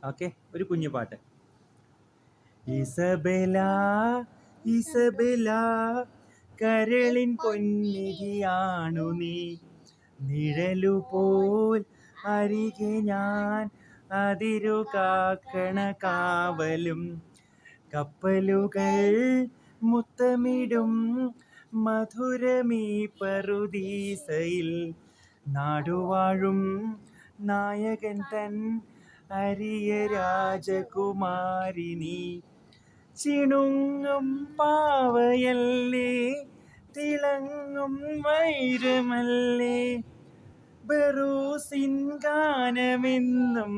Okay, ഒരു കുഞ്ഞു പാട്ട്. ഇസബെല ഇസബെല കരളിൻ പൊന്നിരിയാണു നീ, നിഴലുപോൽ അരികെ ഞാൻ, അതിരു കാക്കണ കാവലും. കപ്പലുകൾ മുത്തമിടും മധുരമീ പറുദീസയിൽ, നാടുവാഴും നായകൻ തൻ അരിയ രാജകുമാരിനി. ചിണുങ്ങും പാവയല്ലേ, തിളങ്ങും വൈരമല്ലേ, ബറൂസിൻ ഗാനമെന്നും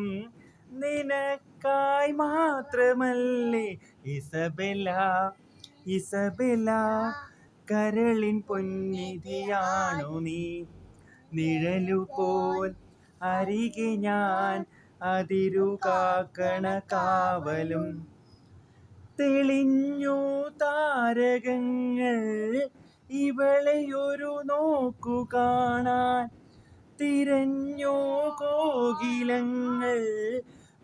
നിനക്കായി മാത്രമല്ലേ. ഇസബെല ഇസബെല കരളിൻ പൊന്നിധിയാണു നീ, നിഴലുപോൽ അരികെ ഞാൻ, അതിരു കാക്കണ കാവലും. തെളിഞ്ഞു താരകങ്ങൾ ഇവളെയൊരു നോക്കു കാണാൻ, തിരഞ്ഞു കോകിലങ്ങൾ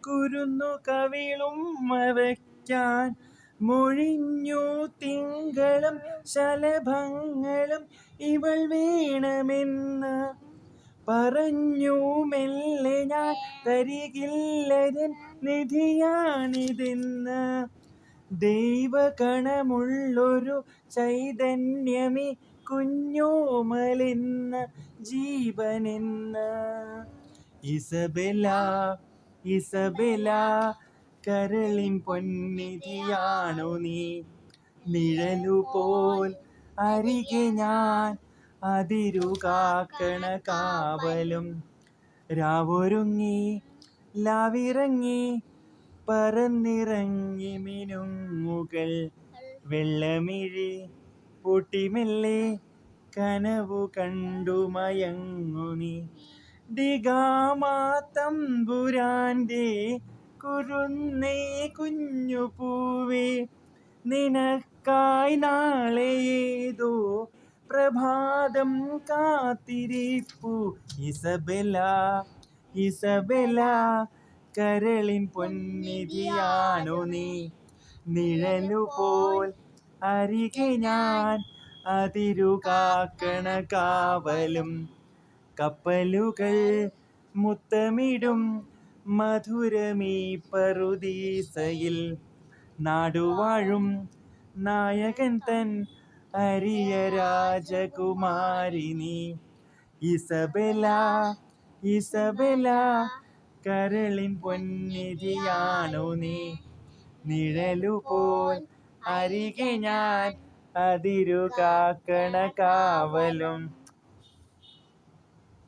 കുരുന്നു കവിളും വയ്ക്കാൻ, മൊഴിഞ്ഞു തിങ്കളും ശലഭങ്ങളും ഇവൾ വേണമെന്ന് പറഞ്ഞു മെല്ലെ ഞാൻ, തരികില്ലതൻ നിധിയാണിതെന്ന്. ദൈവകണമുള്ളൊരു ചൈതന്യമേ കുഞ്ഞോമലെന്ന ജീവനെന്ന്. ഇസബെല ഇസബെല കരളിൻ പൊന്നിധിയാണു നീ, നിഴലുപോൽ അരികെ ഞാൻ, അതിരു കാക്കണ കാവലും. രാവൊരുങ്ങി ലാവിറങ്ങി പറന്നിറങ്ങി മിനുങ്ങുകൾ, വെള്ളമിഴി പൂട്ടിമെല്ലെ കനവു കണ്ടു മയങ്ങു നീ. ഡിഗാമാ തമ്പുരാന്റെ കുരുന്നേ കുഞ്ഞു പൂവേ, നിനക്കായി നാളെ ഏതോ പ്രഭാതം കാത്തിരിപ്പു. ഇസബെല ഇസബെല കരളിൻ പൊന്നിധിയാണു നീ, നിഴലുപോൽ അരികെ ഞാൻ, അതിരു കാക്കണ കാവലും. കപ്പലുകൾ മുത്തമിടും മധുരമീ പറുദീസയിൽ, നാടുവാഴും നായകൻ തൻ അരിയ രാജകുമാരിനി. ഇസബെല ഇസബെല കരളിൻ പൊന്നിധിയാണു നീ, നിഴലുപോൽ അരികെ ഞാൻ, അതിരു കാക്കണ കാവലും.